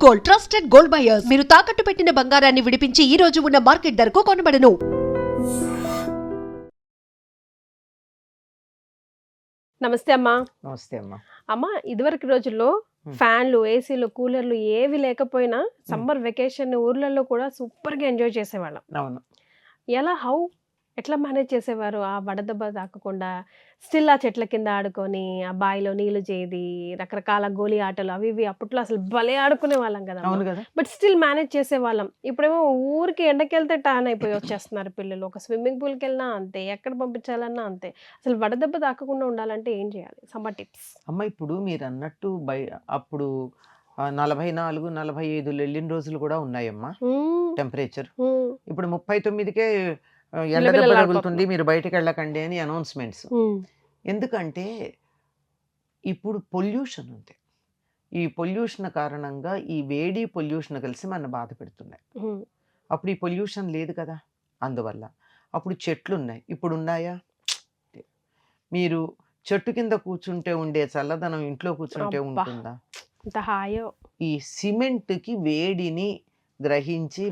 Gold, trusted gold buyers. మీరు తాకట్టు పెట్టిన బంగారాన్ని విడిపించి ఈ రోజు ఉన్న మార్కెట్ ధరకు కొనబడను. నమస్తే అమ్మా. నమస్తే అమ్మా. అమ్మా, ఇదివరకు రోజుల్లో ఫ్యాన్లు, ఏసీలు, కూలర్లు ఏవి లేకపోయినా సమ్మర్ వెకేషన్ ఊర్లలో కూడా సూపర్ గా ఎంజాయ్ చేసేవాళ్ళం. అవును. ఎలా ఎట్లా మేనేజ్ చేసేవారు ఆ వడదెబ్బ తాకకుండా? స్టిల్ ఆ చెట్ల కింద ఆడుకొని, ఆ బావిలో నీళ్లు చేది, రకరకాల గోలీ ఆటలు అవి ఇవి అప్పట్లో అసలు భలే ఆడుకునే వాళ్ళం కదా. అవును కదా. బట్ స్టిల్ మేనేజ్ చేసేవాళ్ళం. ఇప్పుడేమో ఊరికి ఎండకెళ్తే టాన్ అయిపోయి వచ్చేస్తున్నారు పిల్లలు. ఒక స్విమ్మింగ్ పూల్కి వెళ్ళినా అంతే, ఎక్కడ పంపించాలన్నా అంతే. అసలు వడదెబ్బ తాకకుండా ఉండాలంటే ఏం చేయాలి? Summer tips. అమ్మ, ఇప్పుడు మీరు అన్నట్టు అప్పుడు 44, 45 వెళ్ళిన రోజులు కూడా ఉన్నాయమ్మా టెంపరేచర్. ఇప్పుడు 39కే ఎండ దెబ్బ తగులుతుంది, మీరు బయటకు వెళ్ళకండి అని అనౌన్స్మెంట్స్. ఎందుకంటే ఇప్పుడు పొల్యూషన్ ఉంది. ఈ పొల్యూషన్ కారణంగా ఈ వేడి పొల్యూషన్ కలిసి మన బాధ పెడుతున్నాయి. అప్పుడు ఈ పొల్యూషన్ లేదు కదా, అందువల్ల. అప్పుడు చెట్లు ఉన్నాయి, ఇప్పుడు ఉన్నాయా? మీరు చెట్టు కింద కూర్చుంటే ఉండే చల్లదనం ఇంట్లో కూర్చుంటే ఉంటుందా? ఈ సిమెంట్కి వేడిని గ్రహించి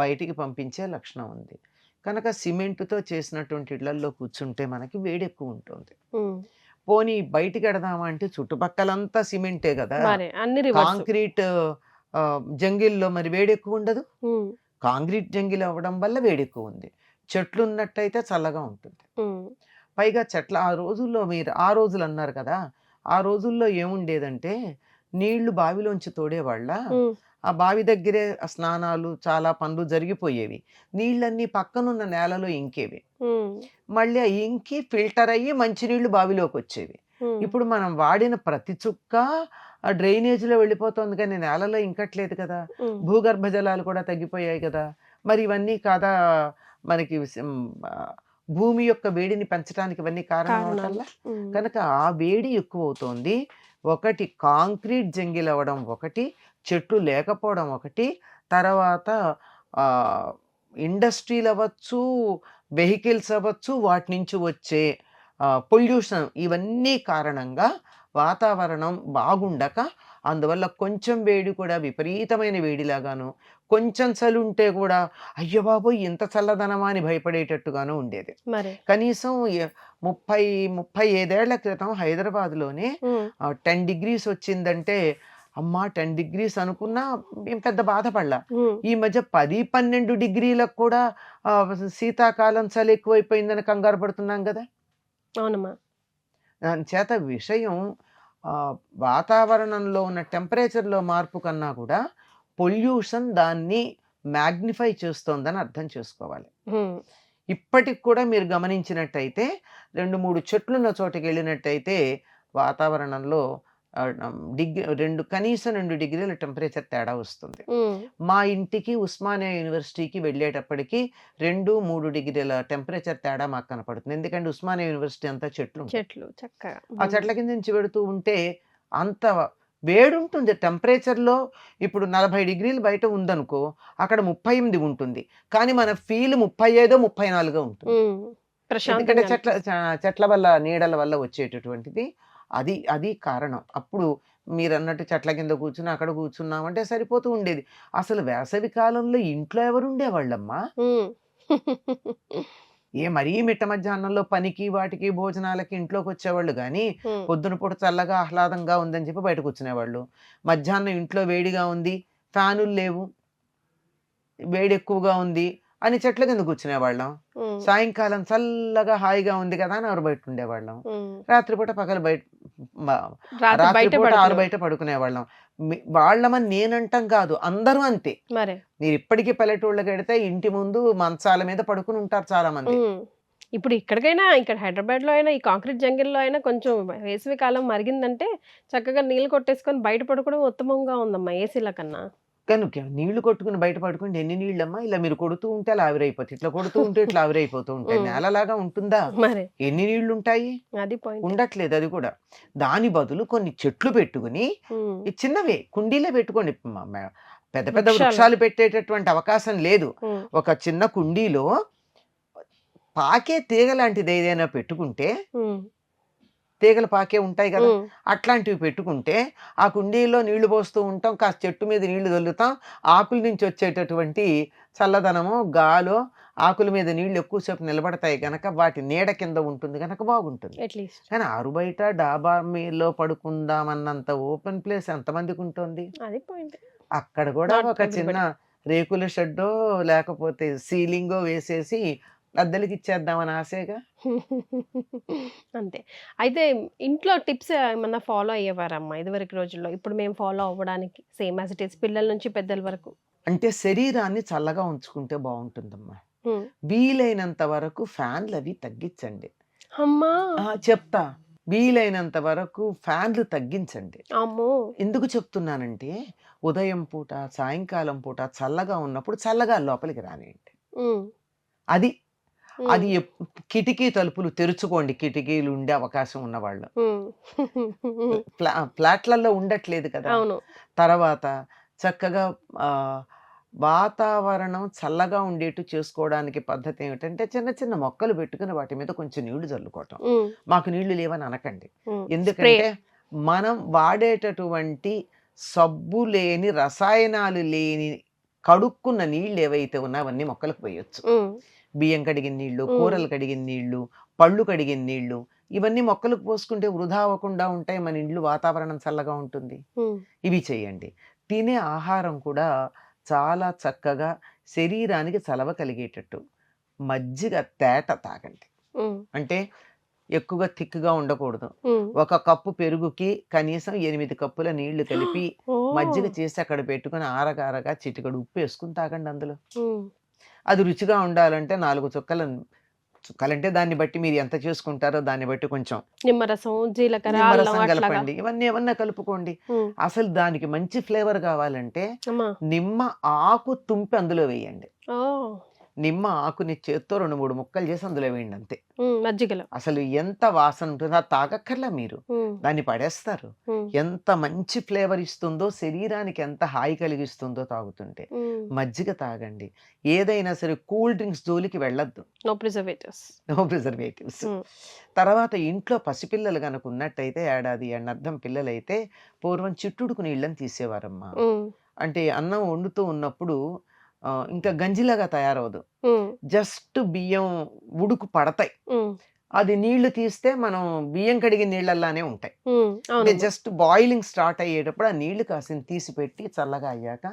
బయటికి పంపించే లక్షణం ఉంది కనుక సిమెంట్తో చేసినటువంటి ఇళ్లలో కూర్చుంటే మనకి వేడి ఎక్కువ ఉంటుంది. పోనీ బయటికి ఎడదామా అంటే చుట్టుపక్కలంతా సిమెంటే కదా, కాంక్రీట్ జంగిల్లో మరి వేడి ఎక్కువ ఉండదు. కాంక్రీట్ జంగిల్ అవ్వడం వల్ల వేడి ఎక్కువ ఉంది. చెట్లు ఉన్నట్టయితే చల్లగా ఉంటుంది. పైగా చెట్ల ఆ రోజుల్లో, మీరు ఆ రోజులు అన్నారు కదా, ఆ రోజుల్లో ఏముండేదంటే నీళ్లు బావిలోంచి తోడేవాళ్ళ. ఆ బావి దగ్గరే స్నానాలు, చాలా పనులు జరిగిపోయేవి. నీళ్ళన్నీ పక్కనున్న నేలలో ఇంకేవి. మళ్ళీ ఆ ఇంకి ఫిల్టర్ అయ్యి మంచినీళ్లు బావిలోకి వచ్చేవి. ఇప్పుడు మనం వాడిన ప్రతి చుక్క ఆ డ్రైనేజీలో వెళ్ళిపోతుంది కానీ నేలలో ఇంకట్లేదు కదా. భూగర్భ జలాలు కూడా తగ్గిపోయాయి కదా. మరి ఇవన్నీ కాదా మనకి భూమి యొక్క వేడిని పెంచడానికి ఇవన్నీ కారణం అవటల్లా. కనుక ఆ వేడి ఎక్కువ అవుతోంది. ఒకటి కాంక్రీట్ జంగిల్ అవ్వడం, ఒకటి చెట్లు లేకపోవడం, ఒకటి తర్వాత ఇండస్ట్రీలు అవ్వచ్చు, వెహికల్స్ అవ్వచ్చు, వాటి నుంచి వచ్చే పొల్యూషన్, ఇవన్నీ కారణంగా వాతావరణం బాగుండక, అందువల్ల కొంచెం వేడి కూడా విపరీతమైన వేడిలాగాను, కొంచెం చలి ఉంటే కూడా అయ్యో బాబోయ్ ఇంత చల్లదనమా అని భయపడేటట్టుగాను ఉండేది. కనీసం 35 ఏళ్ల క్రితం హైదరాబాద్లోనే 10 degrees వచ్చిందంటే అమ్మా 10 degrees అనుకున్నా ఏం పెద్ద బాధపడలా. ఈ మధ్య 10-12 degrees కూడా శీతాకాలం చలి ఎక్కువైపోయిందని కంగారు పడుతున్నాం కదా. అవునమ్మా. దాని చేత విషయం వాతావరణంలో ఉన్న టెంపరేచర్లో మార్పు కన్నా కూడా పొల్యూషన్ దాన్ని మ్యాగ్నిఫై చేస్తోందని అర్థం చేసుకోవాలి. ఇప్పటికి కూడా మీరు గమనించినట్టయితే 2-3 చెట్లున్న చోటుకి వెళ్ళినట్టయితే వాతావరణంలో కనీసం 2 degrees టెంపరేచర్ తేడా వస్తుంది. మా ఇంటికి ఉస్మానియా యూనివర్సిటీకి వెళ్ళేటప్పటికి 2-3 degrees టెంపరేచర్ తేడా మాకు కనపడుతుంది. ఎందుకంటే ఉస్మానియా యూనివర్సిటీ అంతా చెట్లు. ఆ చెట్ల కింద నుంచి పెడుతూ ఉంటే అంత వేడి ఉంటుంది టెంపరేచర్లో. ఇప్పుడు 40 degrees బయట ఉందనుకో, అక్కడ 38 ఉంటుంది, కానీ మన ఫీల్ 35-34 ఉంటుంది. ఎందుకంటే చెట్ల వల్ల, నీడల వల్ల వచ్చేటటువంటిది అది కారణం. అప్పుడు మీరు అన్నట్టు చెట్ల కింద కూర్చుని అక్కడ కూర్చున్నామంటే సరిపోతూ ఉండేది. అసలు వేసవి కాలంలో ఇంట్లో ఎవరు ఉండేవాళ్ళమ్మా? మరీ మిట్ట మధ్యాహ్నంలో పనికి వాటికి భోజనాలకి ఇంట్లోకి వచ్చేవాళ్ళు కానీ పొద్దున పూట చల్లగా ఆహ్లాదంగా ఉందని చెప్పి బయట కూర్చునేవాళ్ళు. మధ్యాహ్నం ఇంట్లో వేడిగా ఉంది, ఫ్యానులు లేవు, వేడి ఎక్కువగా ఉంది అని చెట్ల కింద కూర్చునేవాళ్ళం. సాయంకాలం చల్లగా హాయిగా ఉంది కదా అని ఎవరు బయట ఉండేవాళ్ళం. రాత్రిపూట బయట పడుకునేవాళ్ళం. వాళ్ళమని నేనంటాం కాదు, అందరూ అంతే. మీరు ఇప్పటికీ పల్లెటూళ్ళకి వెడితే ఇంటి ముందు మంచాల మీద పడుకుని ఉంటారు చాలా మంది. ఇప్పుడు ఇక్కడ హైదరాబాద్ లో అయినా, ఈ కాంక్రీట్ జంగిల్లో అయినా కొంచెం వేసవి కాలం మరిగిందంటే చక్కగా నీళ్లు కొట్టేసుకొని బయట పడుకోవడం ఉత్తమంగా ఉందమ్మా ఏసీల కన్నా. కనుక నీళ్లు కొట్టుకుని బయట పడుకుంటే ఎన్ని నీళ్ళమ్మా? ఇలా మీరు కొడుతూ ఉంటే అలా ఆవిరైపోతాయి, ఇట్లా కొడుతూ ఉంటే ఇట్లా ఆవిరైపోతూ ఉంటాయి. నేలలాగా ఉంటుందా? ఎన్ని నీళ్లు ఉంటాయి? ఉండట్లేదు. అది కూడా దాని బదులు కొన్ని చెట్లు పెట్టుకుని, చిన్నవే కుండీలే పెట్టుకోండి. పెద్ద పెద్ద వృక్షాలు పెట్టేటటువంటి అవకాశం లేదు. ఒక చిన్న కుండీలో పాకే తీగ లాంటిది ఏదైనా పెట్టుకుంటే తీగలు పాకే ఉంటాయి కదా, ఉమ్, అట్లాంటివి పెట్టుకుంటే ఆ కుండీలో నీళ్లు పోస్తూ ఉంటాం, కాస్త చెట్టు మీద నీళ్లు చల్లుతాం, ఆకుల నుంచి వచ్చేటటువంటి చల్లదనము గాలో ఆకుల మీద నీళ్లు ఎక్కువసేపు నిలబడతాయి గనక వాటి నీడ కింద ఉంటుంది గనక బాగుంటుంది. అట్లీస్ట్ కానీ ఆరు బయట డాబా మీలో పడుకుందామన్నంత ఓపెన్ ప్లేస్ ఎంతమందికి ఉంటుంది? అది పాయింట్. అక్కడ కూడా Not ఒక చిన్న రేకుల షెడ్డో లేకపోతే సీలింగో వేసేసి అద్దెలకి ఇచ్చేద్దామని ఆశేగా. అంతే. అయితే ఇంట్లో టిప్స్ ఏమన్నా ఫాలో అయ్యేవారమ్మా ఇదివరకు రోజుల్లో? ఇప్పుడు మేము ఫాలో అవ్వడానికి సేమ్ యాజ్ ఇట్ ఈస్ పిల్లల నుంచి పెద్దల వరకు. అంటే శరీరాన్ని చల్లగా ఉంచుకుంటే బాగుంటుందమ్మా. ఉమ్. వీలైనంత వరకు ఫ్యాన్లు అవి తగ్గించండి. అమ్మా చెప్తా, వీలైనంత వరకు ఫ్యాన్లు తగ్గించండి. అమ్మో. ఎందుకు చెప్తున్నానంటే ఉదయం పూట సాయంకాలం పూట చల్లగా ఉన్నప్పుడు చల్లగా లోపలికి రానియండి. ఉమ్, అది ఉమ్, అది కిటికీ తలుపులు తెరుచుకోండి, కిటికీలు ఉండే అవకాశం ఉన్నవాళ్ళు. ఉమ్. ఫ్లాట్లలో ఉండట్లేదు కదా. అవును. తర్వాత చక్కగా వాతావరణం చల్లగా ఉండేట్టు చేసుకోవడానికి పద్ధతి ఏమిటంటే చిన్న చిన్న మొక్కలు పెట్టుకుని వాటి మీద కొంచెం నీళ్లు చల్లుకోవటం. ఉమ్, మాకు నీళ్లు లేవని అనకండి, ఉమ్. ఎందుకంటే మనం వాడేటటువంటి సబ్బు లేని రసాయనాలు లేని కడుక్కున్న నీళ్ళు ఏవైతే ఉన్నాయో అవన్నీ మొక్కలకు పోయొచ్చు. ఉమ్, బియ్యం కడిగిన నీళ్లు, ఉమ్. కూరలు కడిగిన నీళ్లు, పళ్ళు కడిగిన నీళ్లు, ఇవన్నీ మొక్కలకు పోసుకుంటే వృధా అవ్వకుండా ఉంటాయి, మన ఇండ్లు వాతావరణం చల్లగా ఉంటుంది. ఉమ్, ఇవి చేయండి. తినే ఆహారం కూడా చాలా చక్కగా శరీరానికి చలవ కలిగేటట్టు మజ్జిగ తేట తాగండి. ఉమ్, అంటే ఎక్కువగా థిక్గా ఉండకూడదు. ఉమ్. ఒక కప్పు పెరుగుకి కనీసం 8 కప్పుల నీళ్లు కలిపి ఓ. మజ్జిగ చేసి అక్కడ పెట్టుకుని ఆరగారగా చిటికడు ఉప్పు వేసుకుని తాగండి. అందులో ఉమ్, అది రుచిగా ఉండాలంటే 4 చుక్కలంటే దాన్ని బట్టి మీరు ఎంత చేసుకుంటారో దాన్ని బట్టి కొంచెం నిమ్మరసం, జీలకర్ర, అల్లం నిమ్మరసం అట్లాగా. కలపండి. ఇవన్నీ ఏమన్నా కలుపుకోండి. ఉమ్, అసలు దానికి మంచి ఫ్లేవర్ కావాలంటే అమ్మా. నిమ్మ ఆకు తుంపి అందులో వేయండి. ఓ. నిమ్మ ఆకుని చేత్తో 2-3 ముక్కలు చేసి అందులో వేయండి, అంతే. ఉమ్, మజ్జిగలో. అసలు ఎంత వాసన ఉంటుందో, అది తాగక్కర్లా మీరు, ఉమ్, దాన్ని పడేస్తారు. ఉమ్, ఎంత మంచి ఫ్లేవర్ ఇస్తుందో, శరీరానికి ఎంత హాయి కలిగిస్తుందో తాగుతుంటే. ఉమ్. మజ్జిగ తాగండి. ఏదైనా సరే కూల్ డ్రింక్స్ జోలికి వెళ్ళొద్దు, no preservatives. No preservatives. Um, తర్వాత ఇంట్లో పసిపిల్లలు కనుక ఉన్నట్టయితే, ఏడాది ఎన్నర్థం పిల్లలైతే పూర్వం చిట్టుడుకు నీళ్ళని తీసేవారమ్మా. ఉమ్, అంటే అన్నం వండుతూ ఉన్నప్పుడు ఇంకా గంజిలాగా తయారవదు, ఉమ్, జస్ట్ బియ్యం ఉడుకు పడతాయి. ఉమ్, అది నీళ్లు తీస్తే మనం బియ్యం కడిగిన నీళ్ళల్లానే ఉంటాయి. ఉమ్. అంటే అవును. జస్ట్ బాయిలింగ్ స్టార్ట్ అయ్యేటప్పుడు ఆ నీళ్లు కాసిన తీసి పెట్టి చల్లగా అయ్యాక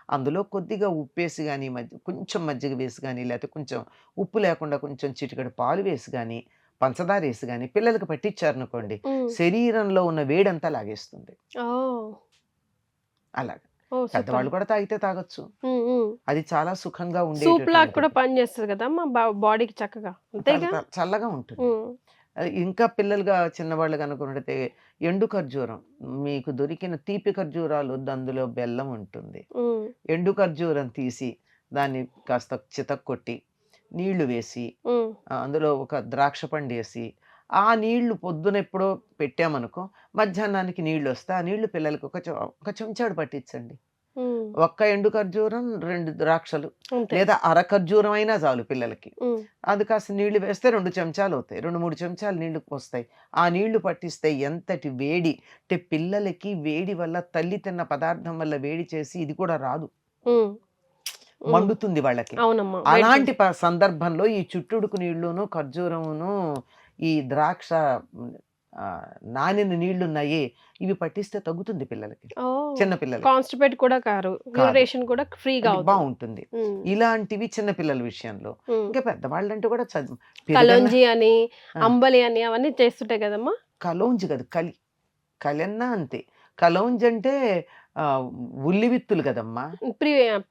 అందులో కొద్దిగా ఉప్పేసి కానీ కొంచెం మజ్జిగ వేసి కానీ, లేకపోతే కొంచెం ఉప్పు లేకుండా కొంచెం చిటికెడు పాలు వేసి కానీ, పంచదార వేసి కానీ పిల్లలకు పట్టించారనుకోండి, ఉమ్. శరీరంలో ఉన్న వేడంతా లాగేస్తుంది. ఓ. అలాగా ఓ, పెద్దవాళ్ళు సూపర్. కూడా తాగితే తాగొచ్చు. ఉమ్, ఉమ్. అది చాలా సుఖంగా సూప్ లాగా కూడా ఉండే పని చేస్తుంది కదా మా బాడీకి చక్కగా, అంతేగా. చల్లగా ఉంటుంది. ఉమ్, అది ఇంకా పిల్లలుగా చిన్నవాళ్ళు కనుకుంటే ఎండు ఖర్జూరం, మీకు దొరికిన తీపి ఖర్జూరాలు వద్దు, అందులో బెల్లం ఉంటుంది. ఉమ్, ఎండు ఖర్జూరం తీసి దాన్ని కాస్త చితక్కొట్టి నీళ్లు వేసి ఉమ్, అందులో ఒక ద్రాక్ష పండు వేసి ఆ నీళ్లు పొద్దున ఎప్పుడో పెట్టామనుకో, మధ్యాహ్నానికి నీళ్లు వస్తే ఆ నీళ్లు పిల్లలకి ఒక చెంచాడు పట్టించండి. ఉమ్. ఒక్క ఎండు ఖర్జూరం, 2 ద్రాక్షలు, అంతే. లేదా అర ఖర్జూరం అయినా చాలు పిల్లలకి. ఉమ్, అది కాస్త నీళ్లు వేస్తే 2 చెంచాలు అవుతాయి, 2-3 చెంచాలు నీళ్లు వస్తాయి. ఆ నీళ్లు పట్టిస్తే ఎంతటి వేడి అంటే పిల్లలకి వేడి వల్ల, తల్లి తిన్న పదార్థం వల్ల వేడి చేసి ఇది కూడా రాదు, ఉమ్, ఉమ్. మండుతుంది వాళ్ళకి. అవునమ్మా. అలాంటి సందర్భంలో ఈ చుట్టుడుకు నీళ్లును, ఖర్జూరమును, ఈ ద్రాక్ష నానిన నీళ్లు ఉన్నాయి, ఇవి పట్టిస్తే తగ్గుతుంది పిల్లలకి, చిన్న పిల్లలకి. కాన్స్టిపేట్ కూడా కారు, యూరినేషన్ కూడా ఫ్రీగా అది అవుతుంది. బాగుంటుంది. ఉమ్, ఇలాంటివి చిన్న పిల్లల విషయంలో. ఉమ్. ఇంకా పెద్దవాళ్ళంటే కూడా కలోంజి అని, ఆ. అంబలి అని అవన్నీ చేస్తుంటాయి కదమ్మా. కలోంజి కాదు, కలియన్నా అంతే. కలోంజి అంటే ఉల్లి విత్తులు కదమ్మా.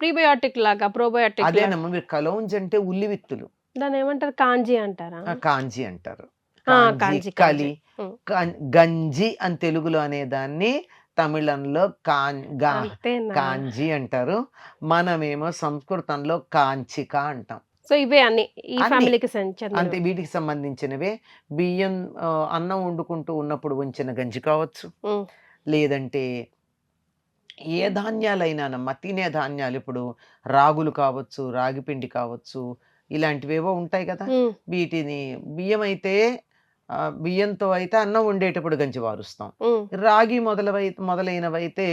ప్రీబయోటిక్ లాగా, ప్రోబయోటిక్ లాగా. అదేనమ్మా, మీరు కలోంజి అంటే ఉల్లి విత్తులు, దాన్ని ఏమంటారు? కాంజీ అంటారా? కాంజి అంటారు. కాంజీ, కలి, ఉమ్. గంజి అని తెలుగులో అనే దాన్ని తమిళంలో అంతేనా? కాంజి అంటారు. మనమేమో సంస్కృతంలో కాంచిక అంటాం. సో ఇవే అన్ని ఈ అన్ని. ఫ్యామిలీకి అంతే, చెందినవి. వీటికి సంబంధించినవే. బియ్యం అన్నం వండుకుంటూ ఉన్నప్పుడు ఉంచిన గంజి కావచ్చు, ఉమ్, లేదంటే ఏ ధాన్యాలైనానమ్మా, తినే ధాన్యాలు, ఇప్పుడు రాగులు కావచ్చు, రాగి పిండి కావచ్చు, ఇలాంటివేవో ఉంటాయి కదా. ఉమ్, వీటిని బియ్యం అయితే బియ్యంతో అయితే అన్నం వండేటప్పుడు గంజి వారుస్తాం. ఉమ్, రాగి మొదలైనవైతే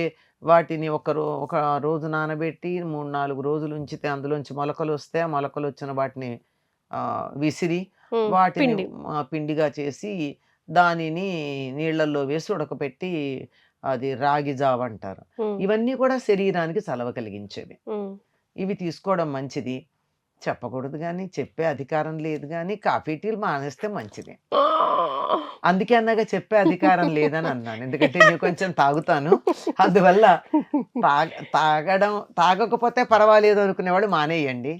వాటిని ఒక రోజు నానబెట్టి 3-4 రోజులు ఉంచితే అందులోంచి మొలకలు వస్తే ఆ మొలకలు వచ్చిన వాటిని విసిరి ఉమ్, వాటిని పిండి. పిండిగా చేసి దానిని నీళ్ళల్లో వేసి ఉడకపెట్టి అది రాగి జావ అంటారు. ఉమ్, ఇవన్నీ కూడా శరీరానికి చలవ కలిగించేవి. ఉమ్. ఇవి తీసుకోవడం మంచిది. చెప్పకూడదు కానీ చెప్పే అధికారం లేదు కానీ కాఫీ టీలు మానేస్తే మంచిది. అందుకే అన్నగా చెప్పే అధికారం లేదని అన్నాను. ఎందుకంటే నేను కొంచెం తాగుతాను, అందువల్ల తాగకపోతే పర్వాలేదు అనుకునేవాడు మానేయండి,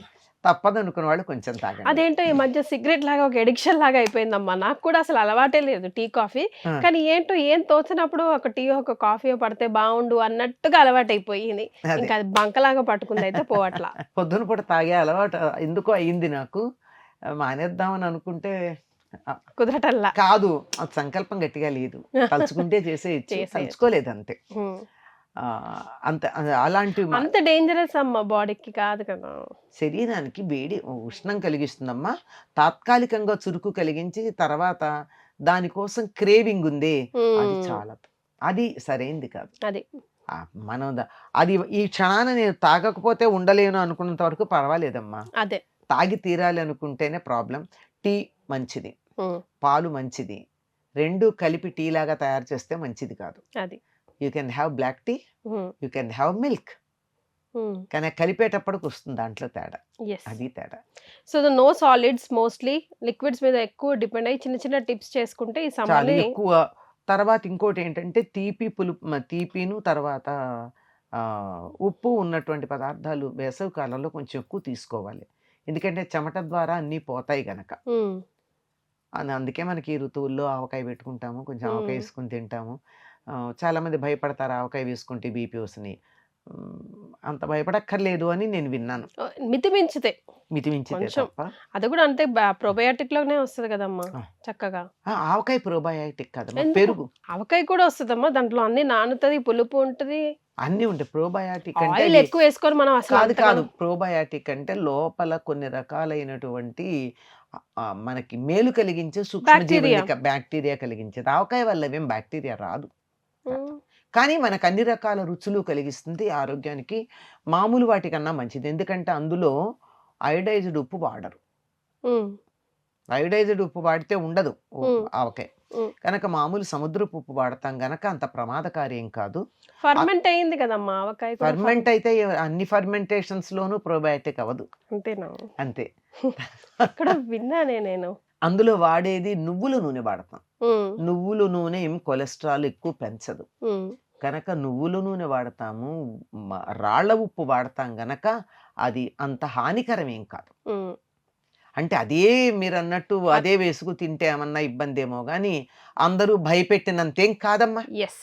తప్పదు అనుకునేవాళ్ళు కొంచెం తాగండి. అదేంటో ఈ మధ్య సిగరెట్ లాగా ఒక ఎడిక్షన్ లాగా అయిపోయిందమ్మా. నాకు కూడా అసలు అలవాటే లేదు టీ కాఫీ. ఆ. కానీ ఏంటో ఏం తోచినప్పుడు ఒక టీ ఒక కాఫీ పడితే బాగుండు అన్నట్టుగా అలవాటు అయిపోయింది. అదే. ఇంకా అది బంకలాగా పట్టుకుంది అయితే పోవట్లా. పొద్దున పూట తాగే అలవాటు ఎందుకో అయింది నాకు. మానేద్దామని అనుకుంటే కుదరటల్లా. కాదు, అది సంకల్పం గట్టిగా లేదు. తలుచుకుంటే చేసేయచ్చు, చేసేయచ్చు. తలుచుకోలేదు అంతే. ఉమ్. అంత అలాంటి అంత డేంజరస్ అమ్మా బాడీకి కాదు కదా. శరీరానికి వేడి ఉష్ణం కలిగిస్తుందమ్మా. తాత్కాలికంగా చురుకు కలిగించి తర్వాత దానికోసం క్రేవింగ్ ఉందే, అది ఉమ్, చాలా అది సరైంది కాదు. అది మనం అది ఈ క్షణాన నేను తాగకపోతే ఉండలేను అనుకున్నంత వరకు పర్వాలేదమ్మా. అదే. తాగి తీరాలి అనుకుంటేనే ప్రాబ్లం. టీ మంచిది, ఉమ్, పాలు మంచిది, రెండు కలిపి టీ లాగా తయారు చేస్తే మంచిది కాదు. అది. You can have black tea, um, you can have milk, um. కానీ కలిపేటప్పటికి వస్తుంది దాంట్లో తేడా. Yes. అది తేడా. So no solids, mostly liquids మీద ఎక్కువ డిపెండ్ అయ్యి చిన్న చిన్న టిప్స్ చేసుకుంటే ఈ చాలా సమ్మర్ని. ఎక్కువ. తర్వాత ఇంకోటి ఏంటంటే తీపిను తర్వాత ఉప్పు ఉన్నటువంటి పదార్థాలు వేసవి కాలంలో కొంచెం ఎక్కువ తీసుకోవాలి. ఎందుకంటే చెమట ద్వారా అన్నీ పోతాయి గనక. ఉమ్, అందుకే మనకి ఈ ఋతువుల్లో ఆవకాయ పెట్టుకుంటాము, కొంచెం ఆవకాయ ఉమ్, వేసుకుని తింటాము. చాలా మంది భయపడతారు ఆవకాయ వేసుకుంటే బీపీ వస్తుంది. అంత భయపడక్కర్లేదు అని నేను విన్నాను. మితిమించితే మితిమించితే కొంచెం. తప్ప. అది కూడా అంతే probiotic లోనే వస్తుంది కదమ్మా ఆ. చక్కగా. ఆవకాయ ప్రోబయాటిక్ కదమ్మా, ఎందుకు? పెరుగు ఆవకాయ కూడా వస్తుందమ్మా, దాంట్లో అన్ని నానుతుంది, పులుపు ఉంటది. అన్నీ ఉంటాయి. ప్రోబయాటిక్ అంటే ఆయిల్ అది ఎక్కువ వేసుకొని మనం అసలు కాదు అంతగా- కాదు. ప్రోబయాటిక్ అంటే లోపల కొన్ని రకాలైనటువంటి మనకి మేలు కలిగించే సూక్ష్మజీవులు, బ్యాక్టీరియా కలిగించేది. ఆవకాయ వల్ల ఏం బ్యాక్టీరియా రాదు, ఉమ్, కానీ మనకు అన్ని రకాల రుచులు కలిగిస్తుంది. ఆరోగ్యానికి మామూలు వాటికన్నా మంచిది. ఎందుకంటే అందులో అయోడైజ్డ్ ఉప్పు వాడరు. ఉమ్, అయోడైజ్డ్ ఉప్పు వాడితే ఉండదు ఆవకాయ. ఉమ్. కనుక మామూలు సముద్రపు ఉప్పు వాడతాం గనక అంత ప్రమాదకారి ఏం కాదు. ఫర్మెంట్ అయింది కదమ్మా ఆవకాయ కూడా. ఫర్మెంట్ అయితే అన్ని ఫర్మెంటేషన్స్ లోనూ ప్రోబయాటిక్ అవ్వదు, అంతేనా? అంతే. అక్కడ విన్నానే నేను. అందులో వాడేది నువ్వుల నూనె వాడతాం. ఉమ్, నువ్వుల నూనె ఏం కొలెస్ట్రాల్ ఎక్కువ పెంచదు ఉమ్, కనుక నువ్వుల నూనె వాడతాము. రాళ్ల ఉప్పు వాడతాం గనక అది అంత హానికరం ఏం కాదు. ఉమ్. అంటే అదే మీరు అన్నట్టు అదే వేసుకు తింటే ఏమన్నా ఇబ్బంది ఏమో కానీ అందరూ భయపెట్టినంతేం కాదమ్మా. ఎస్,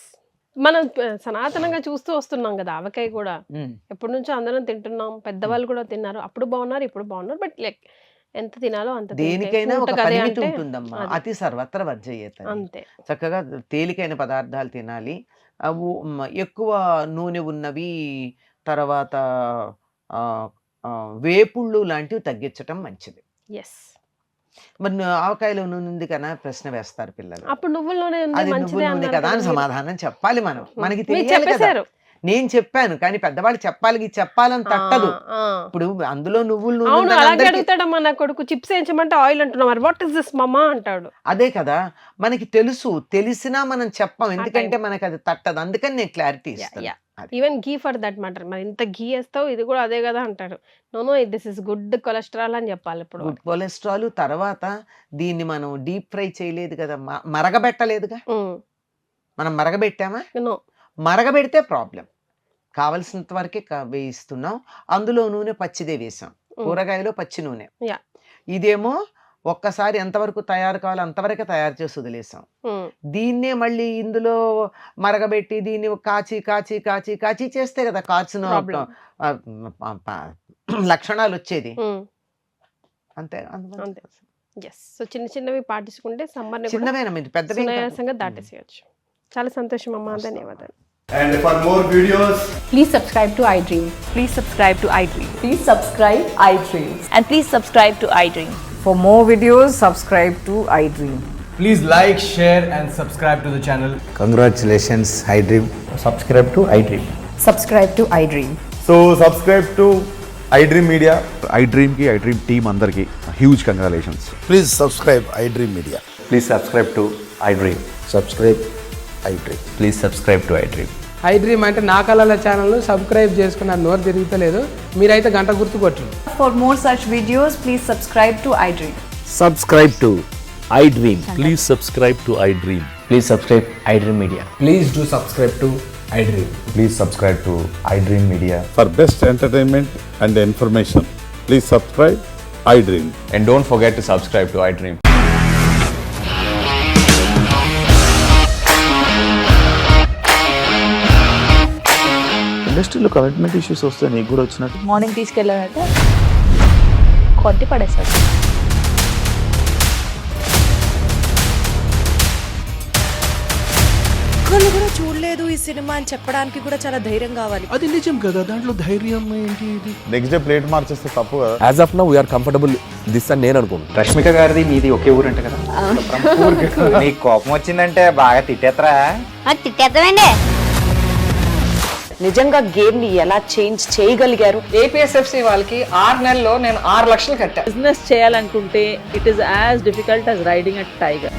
మనం సనాతనంగా చూస్తూ వస్తున్నాం కదా ఆవకాయ కూడా. ఉమ్. ఎప్పటి నుంచో అందరం తింటున్నాం, పెద్దవాళ్ళు కూడా తిన్నారు, అప్పుడు బాగున్నారు, ఇప్పుడు బాగున్నారు. బట్ లైక్ ఎంత తినాలో అంత తింటే దేనికైనా ఒక పూటకు అదే పరిమితి అంటే ఉంటుందమ్మా. అది. అతి సర్వత్ర వర్జయేత. అంతే. చక్కగా తేలికైన పదార్థాలు తినాలి. అవి ఎక్కువ నూనె ఉన్నవి, తర్వాత ఆ, ఆ, వేపుళ్ళు లాంటివి తగ్గించటం మంచిది. ఎస్. మరి ఆవకాయలో నూనె ఉంది కదా ప్రశ్న వేస్తారు పిల్లలు. అప్పుడు నువ్వుల్లోనే ఉంది, అది మంచిదే నువ్వుల నూనె అన్నారు కదా అని కదా మీరు. సమాధానం చెప్పాలి మనం. మనకి మీరు తెలియాలి కదా. చెప్పేశారు. నేను చెప్పాను కానీ పెద్దవాళ్ళు చెప్పాలని తట్టదు. ఆ, ఆ. ఇప్పుడు అందులో నువ్వుల నూనె అవును, ఉందని అలాగే అందరికీ- అడుగుతాడమ్మా నా కొడుకు. చిప్స్ వేయించమంటే ఆయిల్ అంటున్నా, మరి వాట్ ఇస్ దిస్ మమ్మా అంటాడు. అదే కదా మనకి తెలుసు, తెలిసినా మనం చెప్పం ఎందుకంటే మనకి అది తట్టదు. అందుకని నేను క్లారిటీ ఇస్తాను. అది. Even ghee for that matter. మరి ఇంత ఘీ వేస్తావు, ఇది కూడా అదే కదా అంటారు. No this is good cholesterol అని చెప్పాలి ఇప్పుడు. Good cholesterol. తర్వాత దీన్ని మనం డీప్ ఫ్రై చేయలేదు కదా, మరగబెట్టలేదుగా. మనం మరగబెట్టామా? నో. మరగబెడితే ప్రాబ్లం. కావలసినంత వరకే వేయిస్తున్నాం. అందులో నూనె పచ్చిదే వేసాం, కూరగాయలో పచ్చి నూనె. Yeah. ఇదేమో ఒక్కసారి ఎంతవరకు తయారు కావాలో అంతవరకే తయారు చేసి వదిలేసాం. దీన్నే మళ్ళీ ఇందులో మరగబెట్టి దీన్ని కాచి కాచి కాచి కాచి చేస్తే కదా కాచిన లక్షణాలు వచ్చేది. అంతే. అంతే. ఎస్. సో చిన్న చిన్నవి పాటించుకుంటే సమ్మర్ చిన్నవేనా మీరు పెద్దవి సునాయాసంగా దాటేసేయచ్చు. చాలా సంతోషం అమ్మా, ధన్యవాదాలు. And for more videos, Please subscribe to iDream. Please subscribe to iDream. Please subscribe iDream. And please subscribe to iDream. For more videos, subscribe to iDream. Please like, share, and subscribe to the channel. Congratulations, iDream. Subscribe to iDream. Subscribe to iDream. So subscribe to iDream Media. iDream ki iDream team andarki huge congratulations. Please subscribe iDream Media. Please subscribe to iDream. Subscribe iDream. Please subscribe to iDream. iDream అంటే నా కళల channel subscribe చేసుకున్న నోరు తిరుగుతలేదు, మీరైతే గంట గుర్తు కొట్టండి. For more such videos, please subscribe to iDream. Subscribe to iDream. Please subscribe to iDream. Please subscribe iDream Media. Please do subscribe to iDream. Please subscribe to iDream Media. For best entertainment and information, please subscribe iDream. And don't forget to subscribe to iDream. ఇండస్ట్రీలో commitment issues వస్తే నీకు కూడా వచ్చినట్టు morning తీసుకెళ్ళారంటే కొట్టి పడేశాడు. ఒక్కళ్ళు కూడా చూడలేదు ఈ సినిమా అని చెప్పడానికి కూడా చాలా ధైర్యం కావాలి. అది నిజం కదా, దాంట్లో ధైర్యం ఏంటి? ఇది నెక్స్ట్ డే ప్లేట్ మార్చేస్తే తప్పు కదా. As of now we are comfortable this అని నేను అనుకుంటున్నాను. రష్మిక గారిది మీది ఒకే ఊరు అంట కదా. నీకు కోపం వచ్చిందంటే బాగా తిట్టేత్తరా? తిట్టేద్దామండి. నిజంగా గేమ్ ని ఎలా చేంజ్ చేయగలిగారు? ఏపీఎస్ఎఫ్సి వాళ్ళకి 6 నెలల్లో నేను 6 లక్షలు కట్టా. బిజినెస్ చేయాలనుకుంటే it is as difficult as riding a tiger.